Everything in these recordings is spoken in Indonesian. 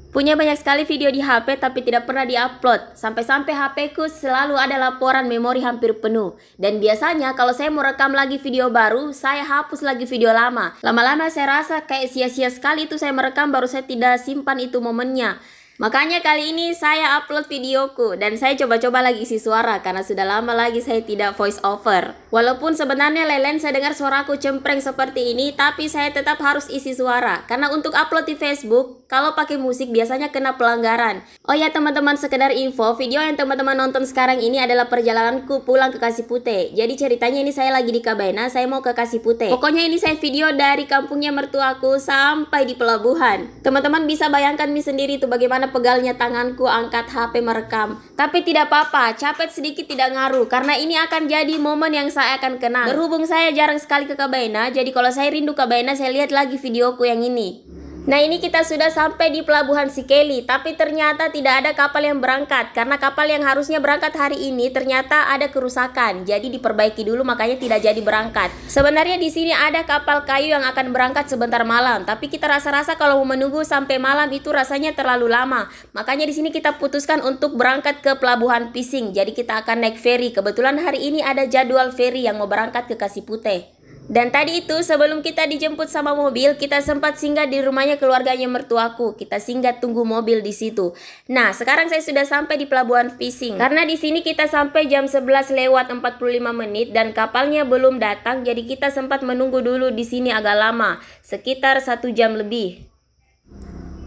Punya banyak sekali video di HP tapi tidak pernah diupload. Sampai-sampai HP ku selalu ada laporan memori hampir penuh. Dan biasanya kalau saya mau rekam lagi video baru, saya hapus lagi video lama. Lama-lama saya rasa kayak sia-sia sekali itu saya merekam baru saya tidak simpan itu momennya. Makanya kali ini saya upload videoku dan saya coba-coba lagi isi suara karena sudah lama lagi saya tidak voice over. Walaupun sebenarnya lelen saya dengar suaraku cempreng seperti ini, tapi saya tetap harus isi suara karena untuk upload di Facebook kalau pakai musik biasanya kena pelanggaran. Oh ya teman-teman, sekedar info, video yang teman-teman nonton sekarang ini adalah perjalananku pulang ke Kasipute. Jadi ceritanya ini saya lagi di Kabaena, saya mau ke Kasipute. Pokoknya ini saya video dari kampungnya mertuaku sampai di pelabuhan. Teman-teman bisa bayangkan nih sendiri tuh bagaimana pegalnya tanganku angkat HP merekam. Tapi tidak apa-apa, capek sedikit tidak ngaruh karena ini akan jadi momen yang saya akan kenang. Berhubung saya jarang sekali ke Kabaena, jadi kalau saya rindu Kabaena saya lihat lagi videoku yang ini. Nah ini kita sudah sampai di pelabuhan Sikeli, tapi ternyata tidak ada kapal yang berangkat karena kapal yang harusnya berangkat hari ini ternyata ada kerusakan, jadi diperbaiki dulu makanya tidak jadi berangkat. Sebenarnya di sini ada kapal kayu yang akan berangkat sebentar malam, tapi kita rasa-rasa kalau mau menunggu sampai malam itu rasanya terlalu lama. Makanya di sini kita putuskan untuk berangkat ke pelabuhan Pising, jadi kita akan naik feri. Kebetulan hari ini ada jadwal feri yang mau berangkat ke Kasipute. Dan tadi itu sebelum kita dijemput sama mobil, kita sempat singgah di rumahnya keluarganya mertuaku. Kita singgah tunggu mobil di situ. Nah, sekarang saya sudah sampai di pelabuhan Pising. Karena di sini kita sampai jam 11 lewat 45 menit dan kapalnya belum datang, jadi kita sempat menunggu dulu di sini agak lama, sekitar 1 jam lebih.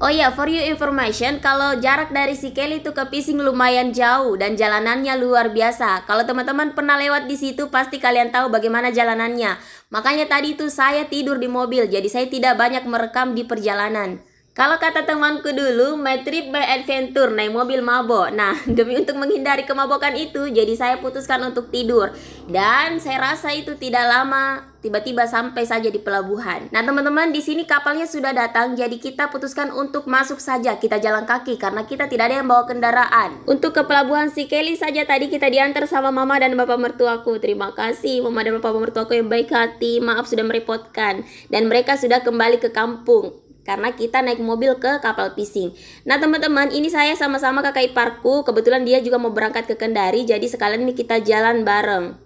Oh ya, for your information, kalau jarak dari Sikeli itu ke Pising lumayan jauh dan jalanannya luar biasa. Kalau teman-teman pernah lewat di situ, pasti kalian tahu bagaimana jalanannya. Makanya tadi itu saya tidur di mobil, jadi saya tidak banyak merekam di perjalanan. Kalau kata temanku dulu, my trip by adventure, naik mobil mabok. Nah, demi untuk menghindari kemabokan itu, jadi saya putuskan untuk tidur. Dan saya rasa itu tidak lama, tiba-tiba sampai saja di pelabuhan. Nah, teman-teman, di sini kapalnya sudah datang, jadi kita putuskan untuk masuk saja. Kita jalan kaki karena kita tidak ada yang bawa kendaraan. Untuk ke pelabuhan Sikeli saja tadi kita diantar sama mama dan bapak mertuaku. Terima kasih mama dan bapak mertuaku yang baik hati. Maaf sudah merepotkan. Dan mereka sudah kembali ke kampung karena kita naik mobil ke kapal Pising. Nah teman-teman, ini saya sama-sama kakak iparku. Kebetulan dia juga mau berangkat ke Kendari, jadi sekalian ini kita jalan bareng.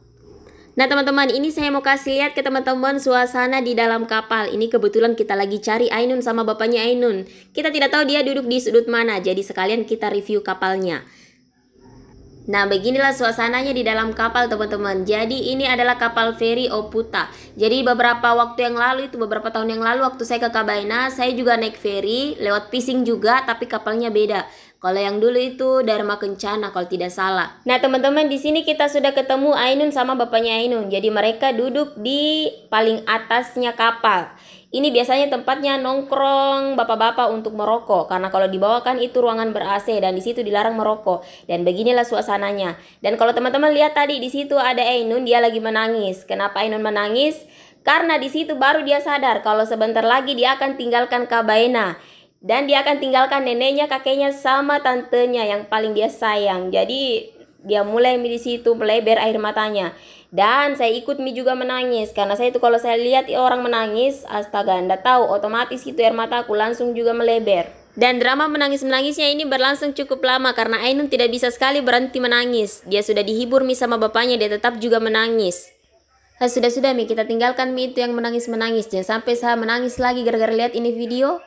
Nah teman-teman, ini saya mau kasih lihat ke teman-teman suasana di dalam kapal. Ini kebetulan kita lagi cari Ainun sama bapaknya Ainun. Kita tidak tahu dia duduk di sudut mana, jadi sekalian kita review kapalnya. Nah beginilah suasananya di dalam kapal teman-teman. Jadi ini adalah kapal feri Oputa. Jadi beberapa waktu yang lalu itu, beberapa tahun yang lalu waktu saya ke Kabaena, saya juga naik feri lewat Pising juga, tapi kapalnya beda. Kalau yang dulu itu Dharma Kencana kalau tidak salah. Nah teman-teman, di sini kita sudah ketemu Ainun sama bapaknya Ainun. Jadi mereka duduk di paling atasnya kapal. Ini biasanya tempatnya nongkrong bapak-bapak untuk merokok, karena kalau di bawah kan itu ruangan ber-AC dan di situ dilarang merokok. Dan beginilah suasananya. Dan kalau teman-teman lihat tadi di situ ada Ainun, dia lagi menangis. Kenapa Ainun menangis? Karena di situ baru dia sadar kalau sebentar lagi dia akan tinggalkan Kabaena. Dan dia akan tinggalkan neneknya, kakeknya sama tantenya yang paling dia sayang. Jadi dia mulai di situ melebar air matanya. Dan saya ikut juga menangis karena saya itu kalau saya lihat orang menangis, astaga, Anda tahu otomatis itu air mataku langsung juga melebar. Dan drama menangis-menangisnya ini berlangsung cukup lama karena Ainun tidak bisa sekali berhenti menangis. Dia sudah dihibur sama bapaknya, dia tetap juga menangis. Nah, sudah Mi, kita tinggalkan Mi itu yang menangis-menangis. Jangan sampai saya menangis lagi gara-gara lihat ini video.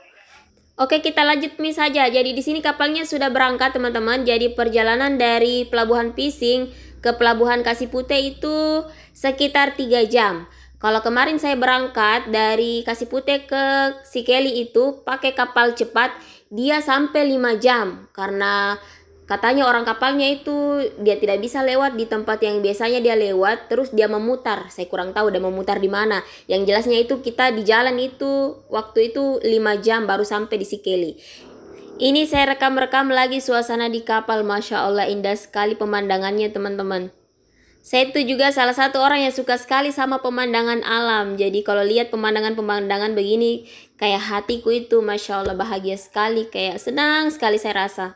Oke, kita lanjut Mi saja. Jadi di sini kapalnya sudah berangkat teman-teman. Jadi perjalanan dari pelabuhan Pising ke pelabuhan Kasipute itu sekitar 3 jam. Kalau kemarin saya berangkat dari Kasipute ke Sikeli itu pakai kapal cepat, dia sampai 5 jam. Karena katanya orang kapalnya itu dia tidak bisa lewat di tempat yang biasanya dia lewat, terus dia memutar. Saya kurang tahu dia memutar di mana. Yang jelasnya itu kita di jalan itu waktu itu 5 jam baru sampai di Sikeli. Ini saya rekam-rekam lagi suasana di kapal. Masya Allah indah sekali pemandangannya teman-teman. Saya itu juga salah satu orang yang suka sekali sama pemandangan alam. Jadi kalau lihat pemandangan-pemandangan begini, kayak hatiku itu Masya Allah bahagia sekali. Kayak senang sekali saya rasa.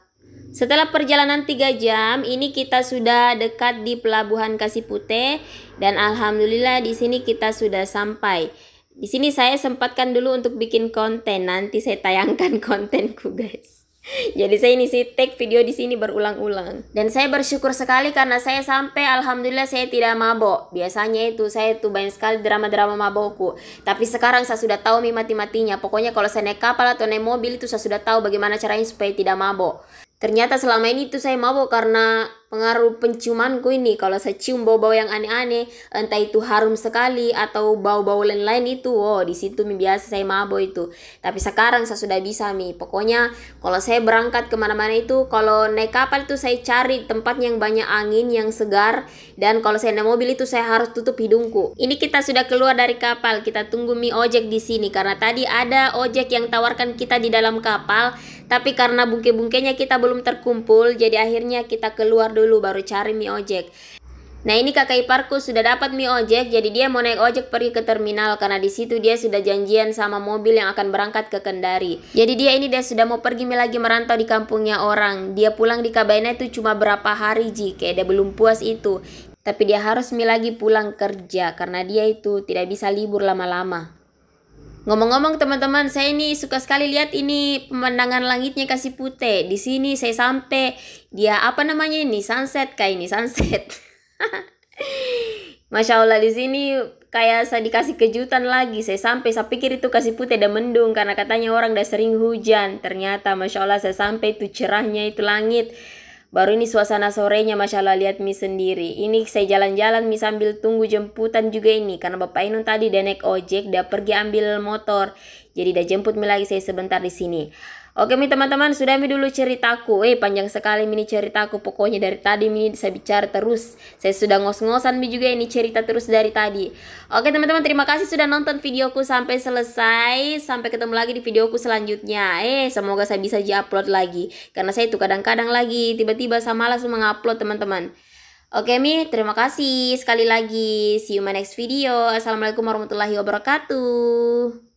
Setelah perjalanan 3 jam, ini kita sudah dekat di pelabuhan Kasipute. Dan alhamdulillah di sini kita sudah sampai. Di sini saya sempatkan dulu untuk bikin konten. Nanti saya tayangkan kontenku guys. Jadi saya ini sih take video di sini berulang-ulang. Dan saya bersyukur sekali karena saya sampai alhamdulillah saya tidak mabok. Biasanya itu saya tuh banyak sekali drama-drama mabokku. Tapi sekarang saya sudah tahu mati-matinya. Pokoknya kalau saya naik kapal atau naik mobil itu saya sudah tahu bagaimana caranya supaya tidak mabok. Ternyata selama ini tuh saya mabok karena pengaruh penciumanku ini. Kalau saya cium bau-bau yang aneh-aneh, entah itu harum sekali atau bau-bau lain-lain itu, oh di situ biasa saya mabok itu. Tapi sekarang saya sudah bisa pokoknya kalau saya berangkat kemana-mana itu, kalau naik kapal itu saya cari tempat yang banyak angin, yang segar. Dan kalau saya naik mobil itu saya harus tutup hidungku. Ini kita sudah keluar dari kapal, kita tunggu mie ojek di sini karena tadi ada ojek yang tawarkan kita di dalam kapal. Tapi karena bungke-bungkenya kita belum terkumpul, jadi akhirnya kita keluar dulu baru cari mie ojek. Nah ini kakak iparku sudah dapat mie ojek, jadi dia mau naik ojek pergi ke terminal karena di situ dia sudah janjian sama mobil yang akan berangkat ke Kendari. Jadi dia sudah mau pergi lagi merantau di kampungnya orang. Dia pulang di Kabaina itu cuma berapa hari kayak dia belum puas itu. Tapi dia harus lagi pulang kerja karena dia itu tidak bisa libur lama-lama. Ngomong-ngomong teman-teman, saya ini suka sekali lihat ini pemandangan langitnya kasih putih. Di sini saya sampai dia apa namanya ini sunset kayak ini sunset. Masya Allah di sini kayak saya dikasih kejutan lagi. Saya pikir itu kasih putih dan mendung karena katanya orang udah sering hujan. Ternyata Masya Allah saya sampai itu cerahnya itu langit. Baru ini suasana sorenya Masya Allah lihat mie sendiri. Ini saya jalan-jalan mie sambil tunggu jemputan juga ini. Karena Bapak Inun tadi dia naik ojek, dia pergi ambil motor. Jadi dia jemput mie lagi saya sebentar di sini. Oke teman-teman, sudah dulu ceritaku. Panjang sekali ini ceritaku. Pokoknya dari tadi saya bicara terus. Saya sudah ngos-ngosan juga ini cerita terus dari tadi. Oke teman-teman, terima kasih sudah nonton videoku sampai selesai. Sampai ketemu lagi di videoku selanjutnya. Semoga saya bisa upload lagi. Karena saya itu kadang-kadang lagi tiba-tiba saya malas mengupload teman-teman. Oke terima kasih sekali lagi. See you in my next video. Assalamualaikum warahmatullahi wabarakatuh.